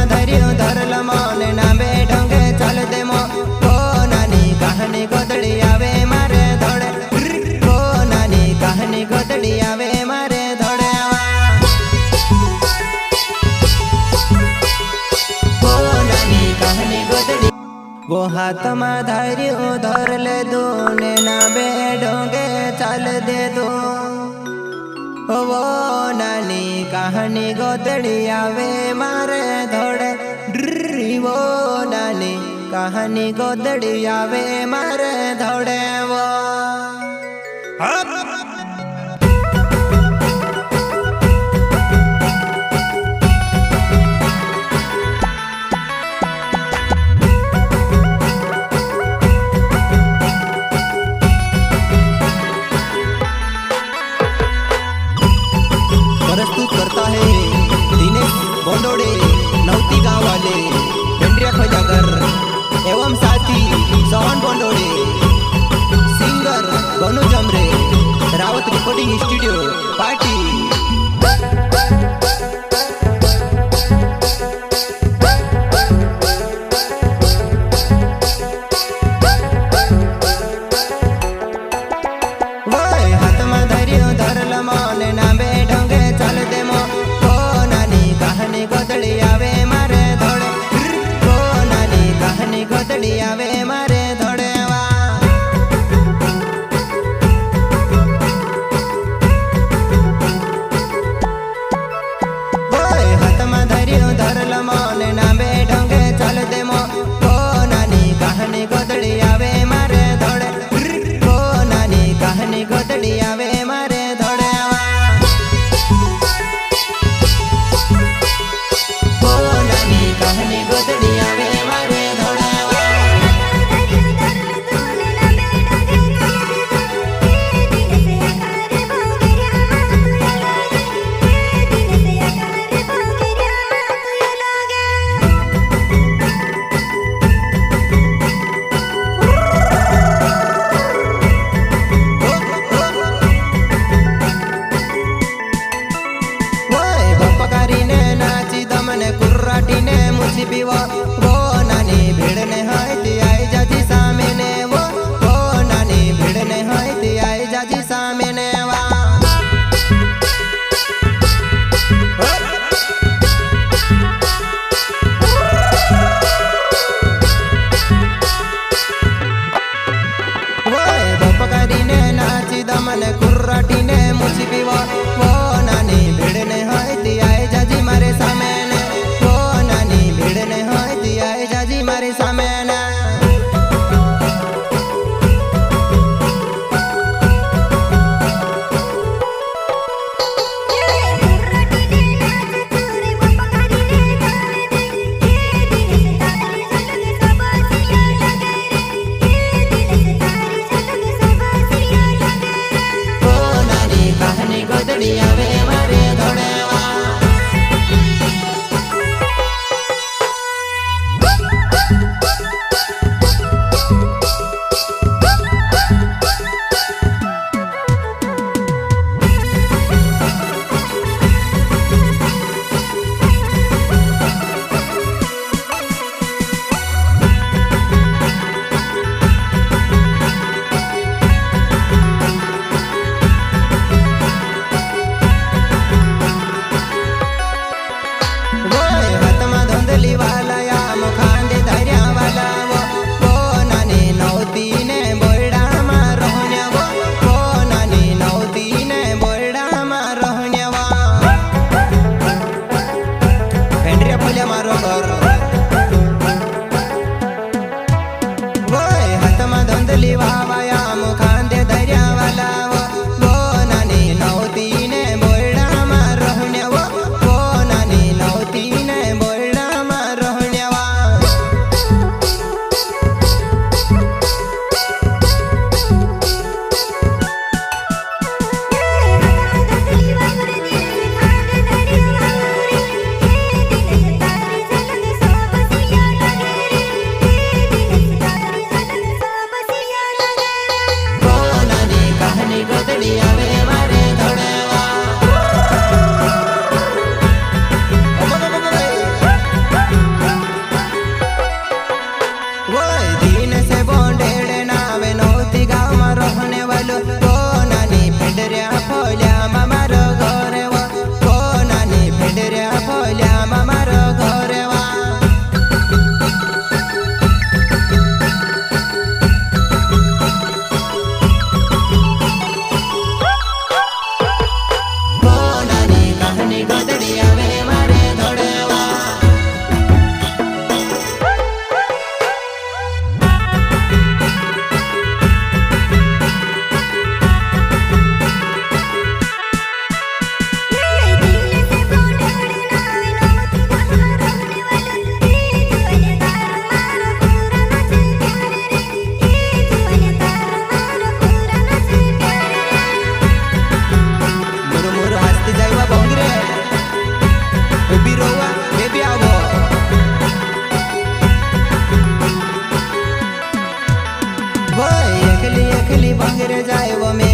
हाथમાં ધર્યું ધરલ મોને ના બે ઢોંગે ચાલ દે મો ઓ નાની કહાની ગોદડી આવે મારે ધોડે ઓ નાની કહાની ગોદડી આવે મારે ધોડે ઓ નાની કહાની ગોદડી वो हाथ में धर्यू धर ले दो ने ना बे ढोंगे चल दे दो वो नानी कहानी गोदड़ी आवे मारे धोड़े वो नानी कहानी गोदड़ी आवे मारे धोड़े वो प्रस्तुत करता है दिनेश बोंडोड़े नौती गांव वाले पेंड्रिया खोजागर एवं साथी सोहन बोंडोड़े सिंगर गोनू जमरे रावत रिकॉर्डिंग स्टूडियो पार्टी हाथ में धर्यो धरल मोने ना बे ढोंगे चल दे मो ओ नानी कहानी गोदड़ी आवे मारे धोड़े ओ नानी कहानी गोदड़ी आवे मारे धोड़े એકલી ભાંગરે જાય વો મે